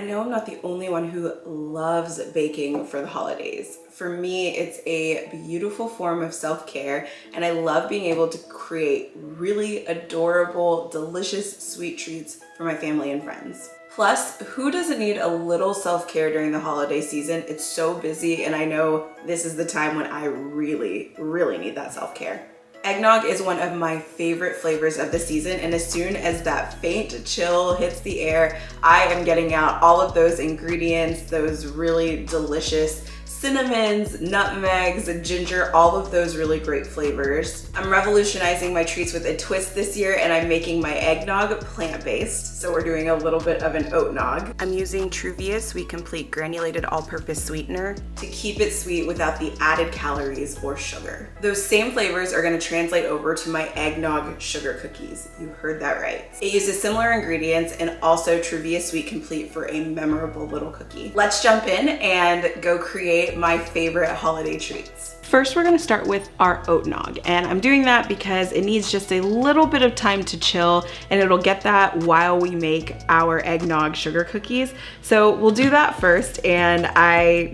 I know I'm not the only one who loves baking for the holidays. For me, it's a beautiful form of self-care, and I love being able to create really adorable, delicious sweet treats for my family and friends. Plus, who doesn't need a little self-care during the holiday season? It's so busy, and I know this is the time when I really, really need that self-care. Eggnog is one of my favorite flavors of the season, and as soon as that faint chill hits the air, I am getting out all of those ingredients, those really delicious cinnamons, nutmegs, ginger, all of those really great flavors. I'm revolutionizing my treats with a twist this year, and I'm making my eggnog plant-based. So we're doing a little bit of an oatnog. I'm using Truvia Sweet Complete Granulated All-Purpose Sweetener to keep it sweet without the added calories or sugar. Those same flavors are gonna translate over to my eggnog sugar cookies. You heard that right. It uses similar ingredients and also Truvia Sweet Complete for a memorable little cookie. Let's jump in and go create my favorite holiday treats. First, we're gonna start with our oatnog, and I'm doing that because it needs just a little bit of time to chill, and it'll get that while we make our eggnog sugar cookies. So we'll do that first, and I,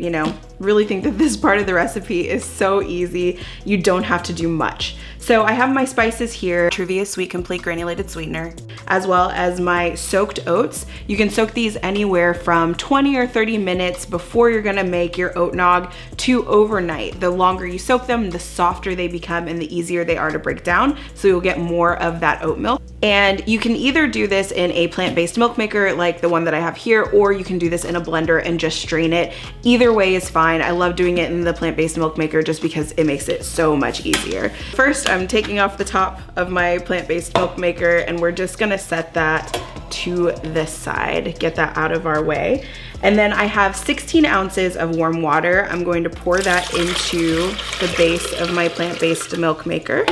really think that this part of the recipe is so easy. You don't have to do much. So I have my spices here, Truvia Sweet Complete Granulated Sweetener, as well as my soaked oats. You can soak these anywhere from 20 or 30 minutes before you're gonna make your oatnog to overnight. The longer you soak them, the softer they become and the easier they are to break down, so you'll get more of that oat milk. And you can either do this in a plant-based milk maker like the one that I have here, or you can do this in a blender and just strain it. Either way is fine. I love doing it in the plant-based milk maker just because it makes it so much easier. First, I'm taking off the top of my plant-based milk maker, and we're just gonna set that to the side, get that out of our way. And then I have 16 ounces of warm water. I'm going to pour that into the base of my plant-based milk maker.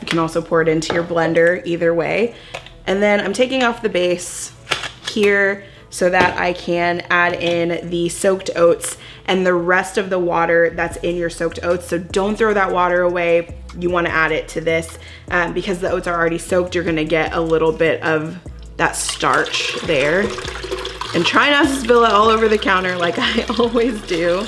You can also pour it into your blender, either way. And then I'm taking off the base here so that I can add in the soaked oats and the rest of the water that's in your soaked oats. So don't throw that water away. You wanna add it to this because the oats are already soaked. You're gonna get a little bit of that starch there. And try not to spill it all over the counter like I always do.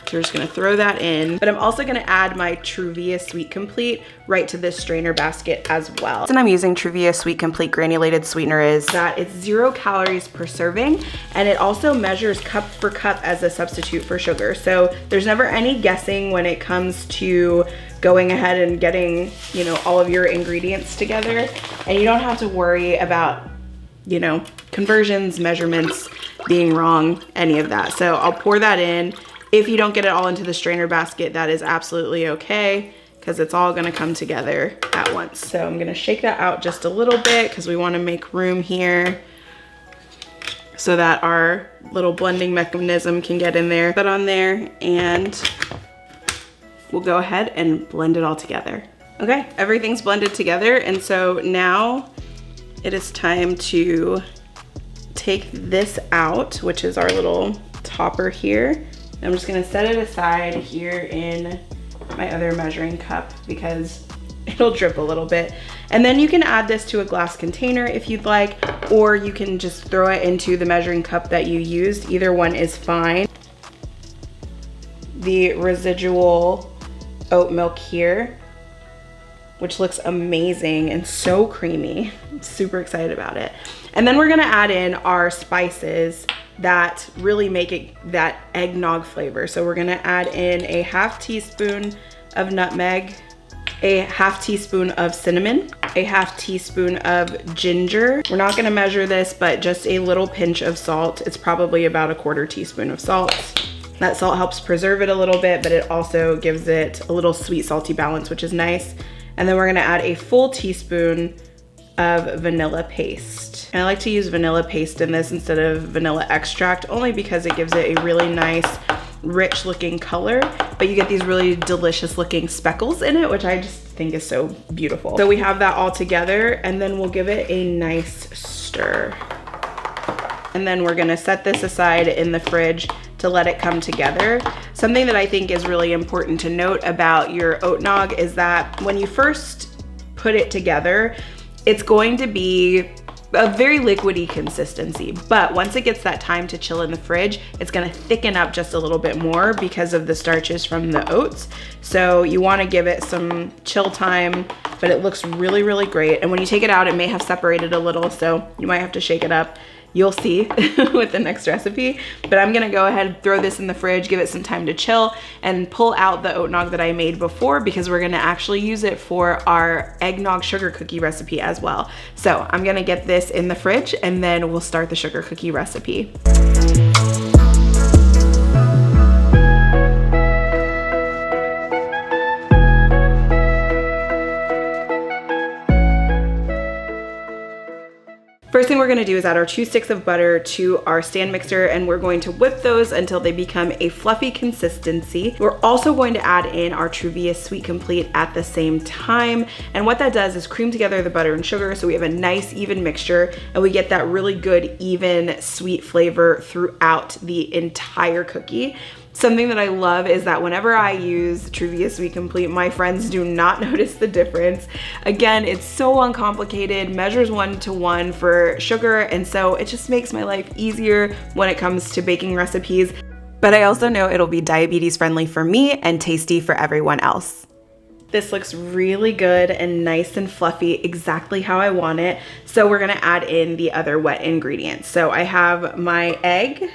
So we're just gonna throw that in. But I'm also gonna add my Truvia Sweet Complete right to this strainer basket as well. And I'm using Truvia Sweet Complete Granulated Sweetener is that it's 0 calories per serving, and it also measures cup for cup as a substitute for sugar. So there's never any guessing when it comes to going ahead and getting, all of your ingredients together. And you don't have to worry about, conversions, measurements, being wrong, any of that. So I'll pour that in. If you don't get it all into the strainer basket, that is absolutely okay, because it's all gonna come together at once. So I'm gonna shake that out just a little bit because we wanna make room here so that our little blending mechanism can get in there. Put that on there, and we'll go ahead and blend it all together. Okay, everything's blended together, and so now it is time to take this out, which is our little topper here. I'm just gonna set it aside here in my other measuring cup because it'll drip a little bit. And then you can add this to a glass container if you'd like, or you can just throw it into the measuring cup that you used. Either one is fine. The residual oat milk here, which looks amazing and so creamy. I'm super excited about it. And then we're gonna add in our spices that really make it that eggnog flavor. So we're gonna add in a 1/2 teaspoon of nutmeg, a 1/2 teaspoon of cinnamon, a 1/2 teaspoon of ginger. We're not gonna measure this, but just a little pinch of salt. It's probably about a 1/4 teaspoon of salt. That salt helps preserve it a little bit, but it also gives it a little sweet, salty balance, which is nice. And then we're gonna add a full teaspoon of vanilla paste. And I like to use vanilla paste in this instead of vanilla extract, only because it gives it a really nice, rich looking color, but you get these really delicious looking speckles in it, which I just think is so beautiful. So we have that all together, and then we'll give it a nice stir. And then we're gonna set this aside in the fridge to let it come together. Something that I think is really important to note about your oatnog is that when you first put it together, it's going to be a very liquidy consistency, but once it gets that time to chill in the fridge, it's gonna thicken up just a little bit more because of the starches from the oats. So you wanna give it some chill time, but it looks really, really great. And when you take it out, it may have separated a little, so you might have to shake it up. You'll see with the next recipe, but I'm gonna go ahead and throw this in the fridge, give it some time to chill, and pull out the oatnog that I made before because we're gonna actually use it for our eggnog sugar cookie recipe as well. So I'm gonna get this in the fridge and then we'll start the sugar cookie recipe. First thing we're gonna do is add our 2 sticks of butter to our stand mixer, and we're going to whip those until they become a fluffy consistency. We're also going to add in our Truvia Sweet Complete at the same time. And what that does is cream together the butter and sugar so we have a nice even mixture and we get that really good even sweet flavor throughout the entire cookie. Something that I love is that whenever I use Truvia Sweet Complete, my friends do not notice the difference. Again, it's so uncomplicated, measures 1-to-1 for sugar, and so it just makes my life easier when it comes to baking recipes. But I also know it'll be diabetes friendly for me and tasty for everyone else. This looks really good and nice and fluffy, exactly how I want it. So we're gonna add in the other wet ingredients. So I have my egg,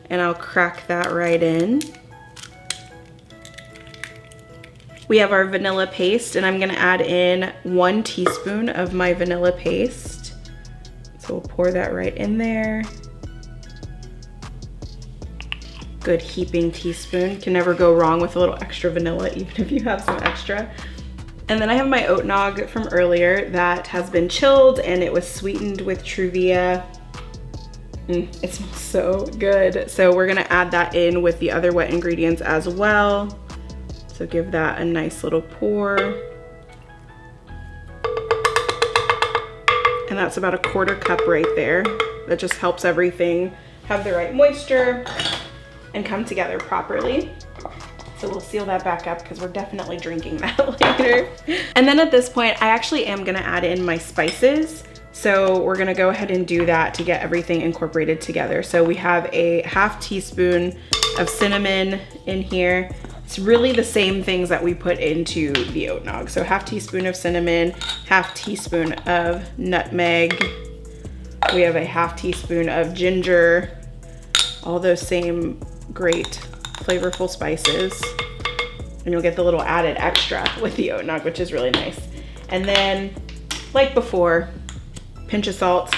and I'll crack that right in. We have our vanilla paste, and I'm gonna add in 1 teaspoon of my vanilla paste. So we'll pour that right in there. Good heaping teaspoon. Can never go wrong with a little extra vanilla, even if you have some extra. And then I have my Oatnog from earlier that has been chilled, and it was sweetened with Truvia. It smells so good. So we're gonna add that in with the other wet ingredients as well. So give that a nice little pour. And that's about a 1/4 cup right there. That just helps everything have the right moisture and come together properly. So we'll seal that back up because we're definitely drinking that later. And then at this point, I actually am gonna add in my spices. So we're gonna go ahead and do that to get everything incorporated together. So we have a 1/2 teaspoon of cinnamon in here. It's really the same things that we put into the Oatnog. So 1/2 teaspoon of cinnamon, 1/2 teaspoon of nutmeg. We have a 1/2 teaspoon of ginger, all those same great flavorful spices. And you'll get the little added extra with the Oatnog, which is really nice. And then, like before, pinch of salt.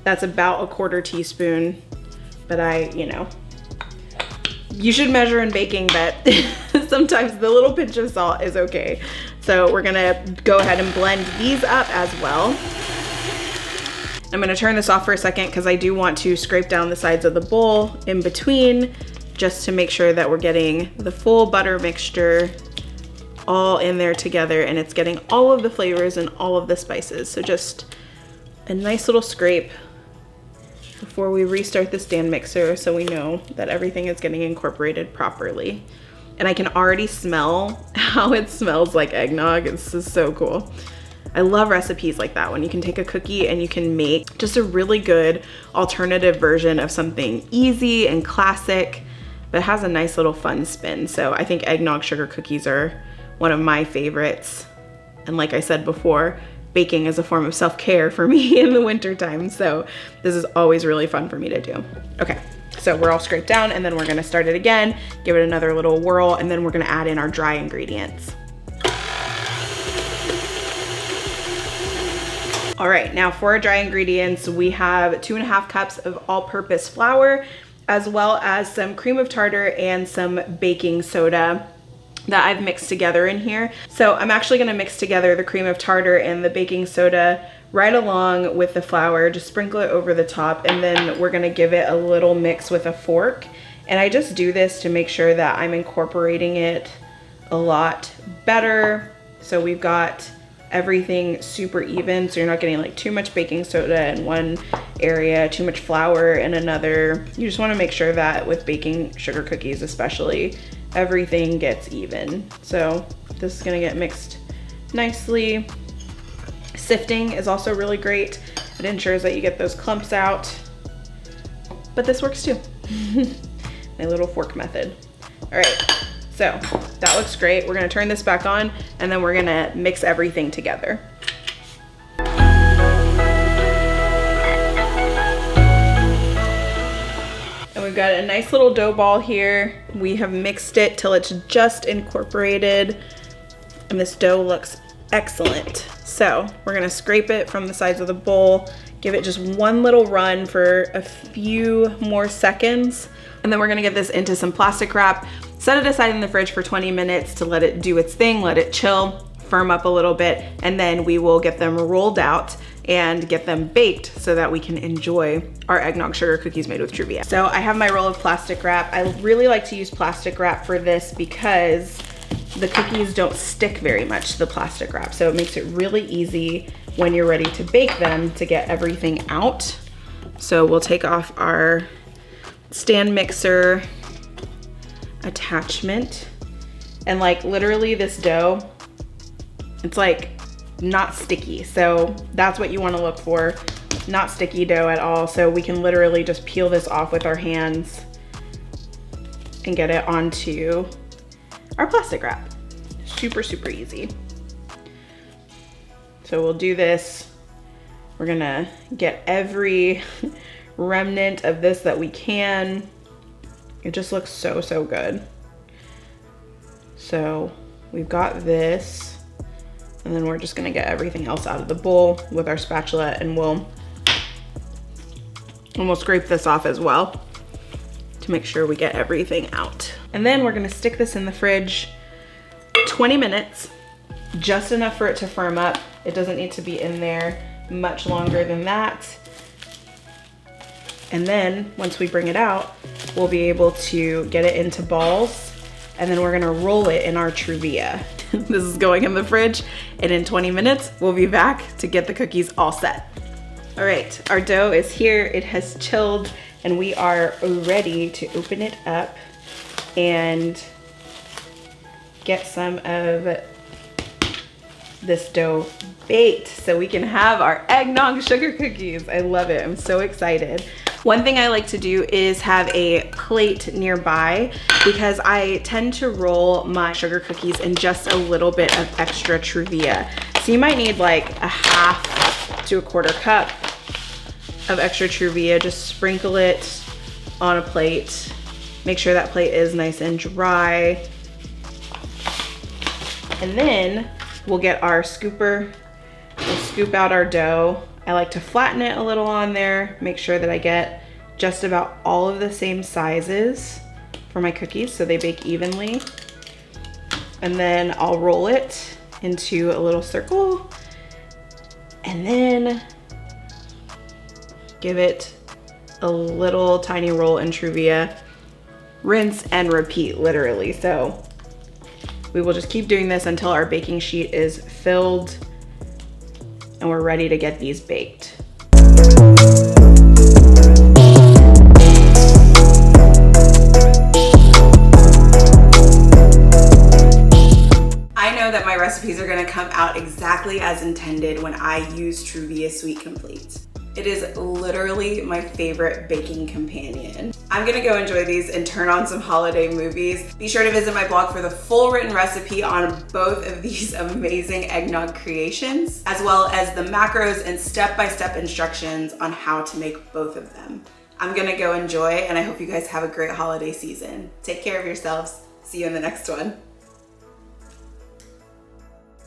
That's about a 1/4 teaspoon, but you should measure in baking, but sometimes the little pinch of salt is okay. So we're gonna go ahead and blend these up as well. I'm gonna turn this off for a second because I do want to scrape down the sides of the bowl in between just to make sure that we're getting the full butter mixture all in there together and it's getting all of the flavors and all of the spices. So just a nice little scrape before we restart the stand mixer so we know that everything is getting incorporated properly. And I can already smell how it smells like eggnog. This is so cool. I love recipes like that when you can take a cookie and you can make just a really good alternative version of something easy and classic but has a nice little fun spin. So I think eggnog sugar cookies are one of my favorites. And like I said before, baking is a form of self-care for me in the winter time. So this is always really fun for me to do. Okay, so we're all scraped down and then we're gonna start it again, give it another little whirl, and then we're gonna add in our dry ingredients. All right, now for our dry ingredients, we have 2.5 cups of all-purpose flour, as well as some cream of tartar and some baking soda that I've mixed together in here. So I'm actually gonna mix together the cream of tartar and the baking soda right along with the flour, just sprinkle it over the top, and then we're gonna give it a little mix with a fork. And I just do this to make sure that I'm incorporating it a lot better. So we've got everything super even, so you're not getting like too much baking soda in one area, too much flour in another. You just wanna make sure that with baking sugar cookies especially, everything gets even. So this is gonna get mixed nicely. Sifting is also really great. It ensures that you get those clumps out. But this works too. My little fork method. All right, so that looks great. We're gonna turn this back on and then we're gonna mix everything together. And we've got a nice little dough ball here. We have mixed it till it's just incorporated and this dough looks excellent. So we're gonna scrape it from the sides of the bowl, give it just one little run for a few more seconds, and then we're gonna get this into some plastic wrap, set it aside in the fridge for 20 minutes to let it do its thing, let it chill, firm up a little bit, and then we will get them rolled out and get them baked so that we can enjoy our eggnog sugar cookies made with Truvia. So I have my roll of plastic wrap. I really like to use plastic wrap for this because the cookies don't stick very much to the plastic wrap. So it makes it really easy when you're ready to bake them to get everything out. So we'll take off our stand mixer attachment, and like literally this dough, it's like not sticky. So that's what you want to look for, not sticky dough at all. So we can literally just peel this off with our hands and get it onto our plastic wrap. Super, super easy. So we'll do this. We're gonna get every remnant of this that we can. It just looks so, so good. So we've got this, and then we're just gonna get everything else out of the bowl with our spatula, and we'll scrape this off as well to make sure we get everything out. And then we're gonna stick this in the fridge 20 minutes, just enough for it to firm up. It doesn't need to be in there much longer than that. And then once we bring it out, we'll be able to get it into balls, and then we're gonna roll it in our Truvia. This is going in the fridge, and in 20 minutes, we'll be back to get the cookies all set. All right, our dough is here. It has chilled, and we are ready to open it up and get some of this dough baked so we can have our eggnog sugar cookies. I love it, I'm so excited. One thing I like to do is have a plate nearby because I tend to roll my sugar cookies in just a little bit of extra Truvia. So you might need like a half to a quarter cup of extra Truvia. Just sprinkle it on a plate. Make sure that plate is nice and dry. And then we'll get our scooper, we'll scoop out our dough. I like to flatten it a little on there, make sure that I get just about all of the same sizes for my cookies so they bake evenly. And then I'll roll it into a little circle and then give it a little tiny roll in Truvia. Rinse and repeat, literally. So we will just keep doing this until our baking sheet is filled and we're ready to get these baked. I know that my recipes are gonna come out exactly as intended when I use Truvia Sweet Complete. It is literally my favorite baking companion. I'm gonna go enjoy these and turn on some holiday movies. Be sure to visit my blog for the full written recipe on both of these amazing eggnog creations, as well as the macros and step-by-step instructions on how to make both of them. I'm gonna go enjoy, and I hope you guys have a great holiday season. Take care of yourselves. See you in the next one.